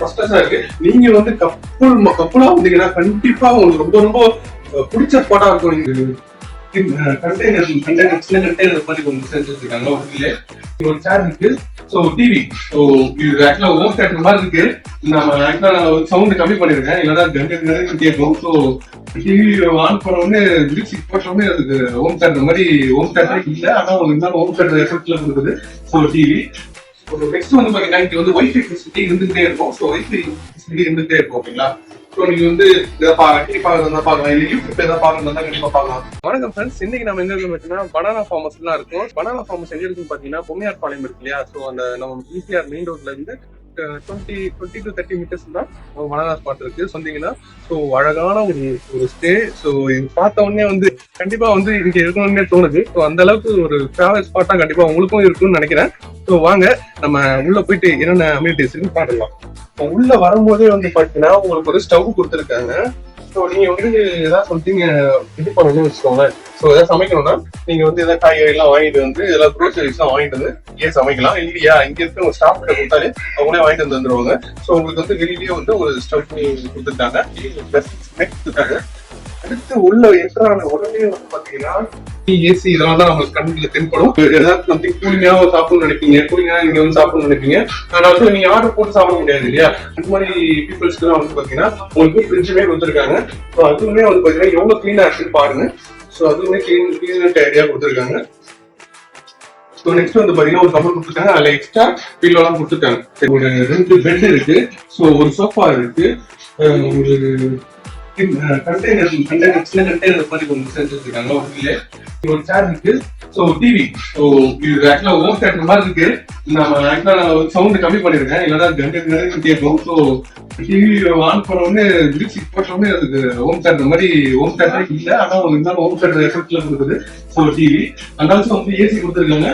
First கிளாஸா இருக்கு. நீங்க வந்து கப்புலா வந்தீங்கன்னா கண்டிப்பா உங்களுக்கு ரொம்ப ரொம்ப பிடிச்ச ஸ்பாட்டா இருக்கும். நீங்க கண்டெய்னர் சின்ன கண்டெய்னர் மாதிரி கொஞ்சம் செஞ்சு வச்சிருக்காங்க. ஒரு சேர் இருக்கு. ஸோ டிவி, ஸோ இது ஆக்சுவலா ஹோம் தியேட்டர் மாதிரி இருக்கு. நம்ம ஆக்சுவலா சவுண்ட் கம்மி பண்ணிருக்கேன், இல்லைன்னா கண்டெய்னர் கேட்கும். ஸோ டிவி ஆன் பண்ண உடனே மியூசிக் போட்ட உடனே அதுக்கு ஹோம் தியேட்டர் மாதிரி ஹோம் தியேட்டர் இல்லை, ஆனா இருந்தாலும் ஹோம் தியேட்டர் எஃபெக்ட்ல கொடுக்குது. ஸோ டிவி நெக்ஸ்ட் வந்து பாத்தீங்கன்னா இங்க வந்து வைஃபை ஃபெசிலிட்டி இருந்துகிட்டே இருக்கும். ஸோ வைஃபை ஃபெசிலிட்டி இருந்துகிட்டே இருக்கும். ஓகேங்களா? ஸோ நீங்க வந்து டிவி பாக்குறதா பாக்கலாம், இல்லை யூடியூப் ஏதாவது பாக்குறதா கண்டிப்பா பாக்கலாம். வணக்கம் ஃப்ரெண்ட்ஸ், இன்னைக்கு நம்ம எங்க இருக்கோம் பார்த்தீங்கன்னா பனானா ஃபார்மஸ் தான் இருக்கும். பனானா ஃபார்மஸ் எங்க இருக்குன்னு பாத்தீங்கன்னா பொம்மையார் பாளையம் இருக்கு இல்லையா? ஸோ அந்த நம்ம ஈசிஆர் மெயின் ரோட்ல இருந்து 20 to 30 மீட்டர்ஸ் தான் பனானா ஸ்பாட் இருக்கு சொன்னீங்கன்னா. ஸோ அழகான ஒரு ஸ்டே. ஸோ இது பார்த்த உடனே வந்து கண்டிப்பா வந்து இங்க இருக்கணும்னே தோணுது. ஸோ அந்த அளவுக்கு ஒரு டிராவல் ஸ்பாட்டா கண்டிப்பா உங்களுக்கும் இருக்கும்னு நினைக்கிறேன். ஸோ வாங்க நம்ம உள்ள போயிட்டு என்னென்ன அம்யூனிட்டிஸ் இருக்குன்னு பாக்கலாம். உள்ள வரும்போதே வந்து பாத்தீங்கன்னா உங்களுக்கு ஒரு ஸ்டவ் கொடுத்துருக்காங்க. ஸோ நீங்க வந்து ஏதாவது சம்திங் இது பண்ணணும்னு வச்சுக்கோங்க. ஸோ ஏதாவது சமைக்கணும்னா நீங்க வந்து ஏதாவது காய்கறி எல்லாம் வாங்கிட்டு வந்து ஏதாவது க்ரோசரிஸ் எல்லாம் வாங்கிட்டு வந்து இங்கே சமைக்கலாம். இல்லையா இங்க இருக்க ஒரு ஸ்டாஃப் கிட்ட கொடுத்தாலே அவங்களே வாங்கிட்டு வந்து வந்துருவாங்க. ஸோ உங்களுக்கு வந்து வெளியிலேயே வந்து ஒரு ஸ்டவ் கொடுத்துருக்காங்க. அடுத்து உள்ள என்ட்ரான உடனே வந்து பாத்தீங்கன்னா ஏசி இதெல்லாம் தான் நம்மளுக்கு கண்ணுல தென்படும். ஏதாவது சம்திங் கூலிங்காக சாப்பிடணும்னு நினைப்பீங்க, கூலிங்கா நீங்க வந்து சாப்பிடணும்னு நினைப்பீங்க. அதனால நீங்க ஆர்டர் போட்டு சாப்பிட முடியாது இல்லையா? அந்த மாதிரி பீப்புள்ஸ்க்கு எல்லாம் வந்து பாத்தீங்கன்னா உங்களுக்கு ஃப்ரிட்ஜுமே கொடுத்துருக்காங்க. ஸோ அதுவுமே வந்து பாத்தீங்கன்னா எவ்வளவு கிளீனா இருக்குன்னு பாருங்க. ஸோ அதுவுமே கிளீன் ஐடியா கொடுத்துருக்காங்க. ஸோ நெக்ஸ்ட் வந்து பாத்தீங்கன்னா ஒரு கபோர்ட் கொடுத்துருக்காங்க. அதுல எக்ஸ்ட்ரா பீலோ எல்லாம் கொடுத்துருக்காங்க. ஒரு 2 பெட் இருக்கு. ஸோ ஒரு சோஃபா இருக்கு. ஒரு கண்டெய்னர் சின்ன கண்டெய்னர் மாதிரி கொஞ்சம் செஞ்சு வச்சிருக்காங்க. ஒரு சேர் இருக்கு. ஸோ டிவி, ஸோ இது ஆக்சுவலா ஹோம் தியேட்டர் மாதிரி இருக்கு. நம்ம ஆக்சுவலா சவுண்ட் கம்மி பண்ணிருக்கேன், இல்லைன்னா கண்டெய்னர் கேட்கும். ஸோ டிவி ஆன் பண்ண உடனே மியூசிக் போட்ட உடனே அதுக்கு ஹோம் தியேட்டர் மாதிரி ஹோம் தியேட்டர் இல்லை, ஆனா இருந்தாலும் ஹோம் தியேட்டர் எஃபெக்ட்ல கொடுக்குது. ஸோ டிவி அந்த ஆல்சோ வந்து ஏசி கொடுத்துருக்காங்க.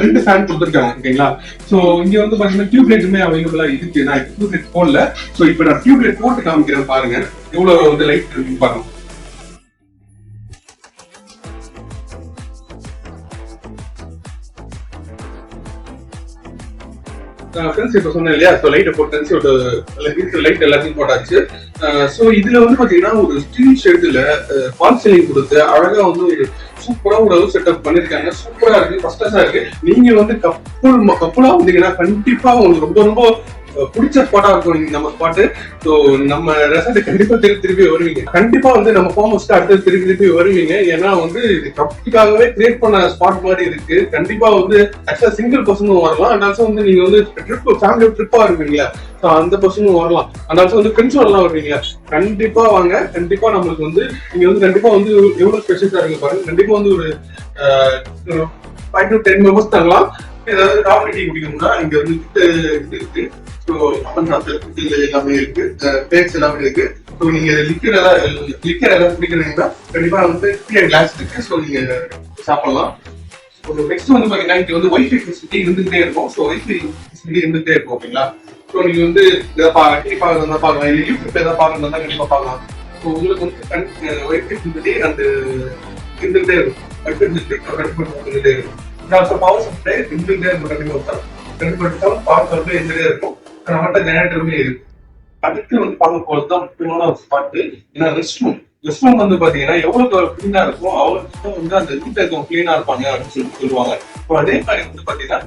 2 ஃபேன் கொடுத்துருக்காங்க. ஓகேங்களா? ஸோ இங்க வந்து பாத்தீங்கன்னா டியூப் லைட்டுமே அவைலபிளா இருக்கு. நான் டியூப் லைட் போடல. ஸோ இப்போ நான் டியூப் லைட் போட்டு காமிக்கிறேன் பாருங்க எவ்வளவு வந்து லைட் இருக்குன்னு பாருங்க. இப்ப சொன்னேன் இல்லையா? ஸோ லைட்டை போட்டு லைட் எல்லாத்தையும் போட்டாச்சு. ஸோ இதுல வந்து பாத்தீங்கன்னா ஒரு ஸ்டீல் ஷெட்ல ஃபால் சீலிங் கொடுத்து அழகா வந்து ஒரு சூப்பரா ஒரு செட்டப் பண்ணிருக்காங்க. சூப்பரா இருக்கு, ஃபர்ஸ்ட் கிளாஸா இருக்கு. நீங்க வந்து கப்புலா வந்தீங்கன்னா கண்டிப்பா உங்களுக்கு ரொம்ப ரொம்ப பிடிச்ச ஸ்பாட்டா இருக்கும் நம்ம ஸ்பாட்டு. ஸோ நம்ம ரெசார்ட் கண்டிப்பா திருப்பி வருவீங்க. கண்டிப்பா வந்து நம்ம ஃபார்ம் ஹவுஸ்க்கு அடுத்து திருப்பி வருவீங்க. ஏன்னா வந்து இது கப்புக்காகவே கிரியேட் பண்ண ஸ்பாட் மாதிரி இருக்கு. கண்டிப்பா வந்து ஆக்சுவலா சிங்கிள் பர்சனும் வரலாம். அண்ட் ஆல்சோ வந்து நீங்க வந்து ஃபேமிலி ட்ரிப்பா வருவீங்களா? ஸோ அந்த பர்சனும் வரலாம். அண்ட் ஆல்சோ வந்து ஃப்ரெண்ட்ஸும் எல்லாம் வருவீங்களா? கண்டிப்பா வாங்க. கண்டிப்பா நம்மளுக்கு வந்து நீங்க வந்து கண்டிப்பா வந்து எவ்வளவு ஸ்பெஷலா இருக்கு பாருங்க. கண்டிப்பா வந்து ஒரு 5 to 10 மெம்பர்ஸ் தங்கலாம். ஏதாவது காஃபி டீ குடிக்கணும்னா இங்க வந்து இருக்கு. எல்லாமே இருக்கு, பேக்ஸ் எல்லாமே இருக்கு. ஸோ நீங்க லிக்கர் ஏதாவது குடிக்கிறீங்கன்னா கண்டிப்பா வந்து கிளாஸ் இருக்கு. ஸோ நீங்க சாப்பிடலாம். நெக்ஸ்ட் வந்து பாத்தீங்கன்னா இங்க வந்து வைஃபை ஃபெசிலிட்டி இருந்துகிட்டே இருக்கும். ஸோ வைஃபை ஃபெசிலிட்டி இருந்துகிட்டே இருக்கும். ஓகேங்களா? ஸோ நீங்க வந்து டிவி பாக்குறதா பாக்கலாம், இல்லை யூடியூப் ஏதாவது பாக்குறதா கண்டிப்பா பாக்கலாம். ஸோ உங்களுக்கு வந்து வைஃபை ஃபெசிலிட்டி அந்த இருந்துகிட்டே இருக்கும். இருந்துகிட்டே இருக்கும். பவர் சப்ளை இருந்துகிட்டே இருக்கும். கண்டிப்பா பவர் சப்ளை இருந்துகிட்டே இருக்கும். நம்மகிட்ட ஜெனரேட்டருமே இருக்கு. அதுக்கு வந்து பார்க்க போறதுதான் முக்கியமான ஒரு ஸ்பாட்டு. ஏன்னா ரெஸ்ட் ரூம் வந்து பாத்தீங்கன்னா எவ்வளவு கிளீனா இருக்கும் அவ்வளவு வந்து அந்த வீட்டுல இருக்கவங்க கிளீனா இருப்பாங்க அப்படின்னு சொல்லுவாங்க. அதே மாதிரி வந்து பாத்தீங்கன்னா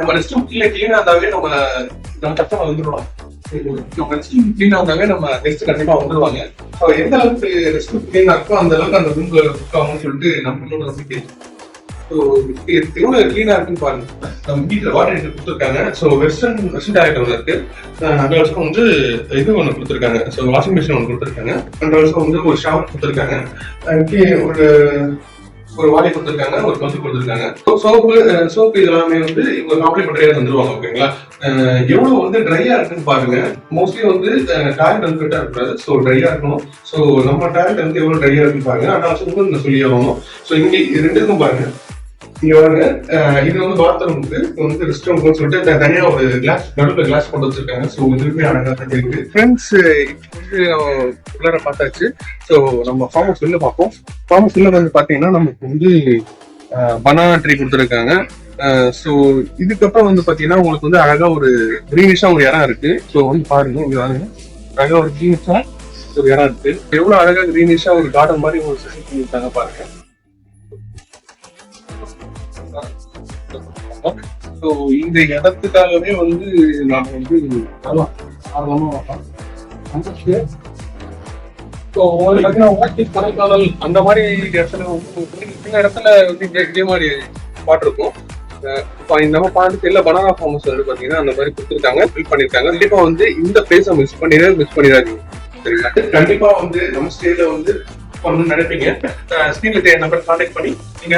நம்ம ரெஸ்ட் ரூம் கிளீனா இருந்தாவே நம்ம கஷ்டமா வந்துடுவாங்க. நம்ம ரெஸ்ட் ரூம் கிளீனா இருந்தாவே நம்ம நெக்ஸ்ட் கண்டிப்பா வந்துடுவாங்க. எந்த அளவுக்கு ரெஸ்ட் ரூம் கிளீனா இருக்கோ அந்த அளவுக்கு அந்த ரூம் இருக்காங்கன்னு சொல்லிட்டு நம்மளோட நம்பிக்கை. எவ்வளவு கிளீனா இருக்குன்னு பாருங்க. நம்ம வீட்டுல வாட்டர் ஹீட்டர் கொடுத்துருக்காங்க. ஸோ வெஸ்டர்ன் டாய்லெட் ஒன்று இருக்கு. அந்த வருஷம் வந்து இது ஒன்று கொடுத்துருக்காங்க. ஸோ வாஷிங் மிஷின் ஒன்று கொடுத்துருக்காங்க. அந்த வருஷம் வந்து ஒரு ஷவர் கொடுத்துருக்காங்க. ஒரு வாடகை கொடுத்துருக்காங்க, ஒரு பந்து கொடுத்துருக்காங்க. சோப்பு இதெல்லாமே வந்து இவங்க காம்ப்ளிமெண்டரியா தந்துருவாங்க. ஓகேங்களா? எவ்வளவு வந்து ட்ரையா இருக்குன்னு பாருங்க. மோஸ்ட்லி வந்து டாய்லெட் வந்து ஃபிட்டா இருக்கக்கூடாது. ஸோ ட்ரையா இருக்கணும். ஸோ நம்ம டாய்லெட் வந்து எவ்வளவு ட்ரையா இருக்குன்னு பாருங்க. ஆனால் சொல்லி ஆகணும். ஸோ இங்க 2க்கும் பாருங்க. இங்க பாருங்க, இது வந்து பாத்ரூம் வந்து ரெஸ்ட் ரூம் சொல்லிட்டு தனியா ஒரு கிளாஸ் நடுவில் கிளாஸ் போட்டு வச்சிருக்காங்க. ஸோ இதுவுமே அழகா தான் இருக்கு. ஃப்ரெண்ட்ஸ் வந்து உள்ளார பார்த்தாச்சு. ஸோ நம்ம ஃபார்ம் ஹவுஸ் வெளில பார்ப்போம். ஃபார்ம் ஹவுஸ் உள்ள வந்து பாத்தீங்கன்னா நமக்கு வந்து பனானா ட்ரீ கொடுத்துருக்காங்க. ஸோ இதுக்கப்புறம் வந்து பாத்தீங்கன்னா உங்களுக்கு வந்து அழகா ஒரு கிரீனிஷா ஒரு இடம் இருக்கு. ஸோ வந்து பாருங்க, இங்க பாருங்க, அழகா ஒரு கிரீனிஷா ஒரு இடம் இருக்கு. எவ்வளவு அழகா கிரீனிஷா ஒரு கார்டன் மாதிரி ஒரு செட் பண்ணிருக்காங்க பாருங்க. ஸோ இந்த இடத்துக்காகவே வந்து நாம வந்து ஸோ உங்களுக்கு பார்த்தீங்கன்னா ஊட்டி கொடைக்கானல் அந்த மாதிரி இடத்துல வந்து சில இடத்துல வந்து இதே மாதிரி ஸ்பாட் இருக்கும். இப்போ நம்ம பாண்டிச்சேரியில பனானா ஃபார்மஸ் வந்து பாத்தீங்கன்னா அந்த மாதிரி கொடுத்துருக்காங்க, ஃபில் பண்ணிருக்காங்க. கண்டிப்பா வந்து இந்த பிளேஸை மிஸ் பண்ணிடாதீங்க. சரிங்களா? கண்டிப்பா வந்து நம்ம ஸ்டேல வந்து பண்ணணும்னு நினைப்பீங்க. ஸ்கிரீன்ல நம்பர் கான்டாக்ட் பண்ணி நீங்க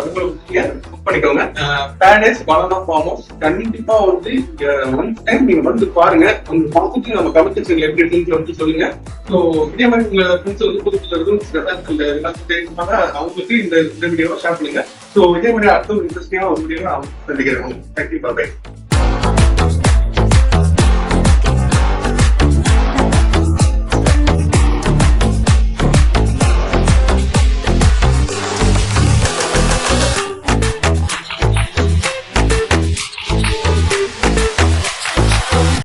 உங்களுக்கு புக் பண்ணிக்கோங்க. பேரடைஸ் பனானா ஃபார்ம் ஹவுஸ் கண்டிப்பா வந்து ஒன் டைம் நீங்க வந்து பாருங்க. வந்து பார்த்துட்டு நம்ம கமெண்ட் செக்ஷன்ல எப்படி இருக்குன்னு வந்து சொல்லுங்க. ஸோ இதே மாதிரி உங்க ஃப்ரெண்ட்ஸ் வந்து புது புது ரூல்ஸ் தெரிஞ்சுப்பாங்க, அவங்களுக்கு இந்த வீடியோவை ஷேர் பண்ணுங்க. ஸோ இதே மாதிரி அடுத்த ஒரு இன்ட்ரெஸ்டிங்கான ஒரு வீடியோ நான் சந்திக்கிறேன். Thank you, by.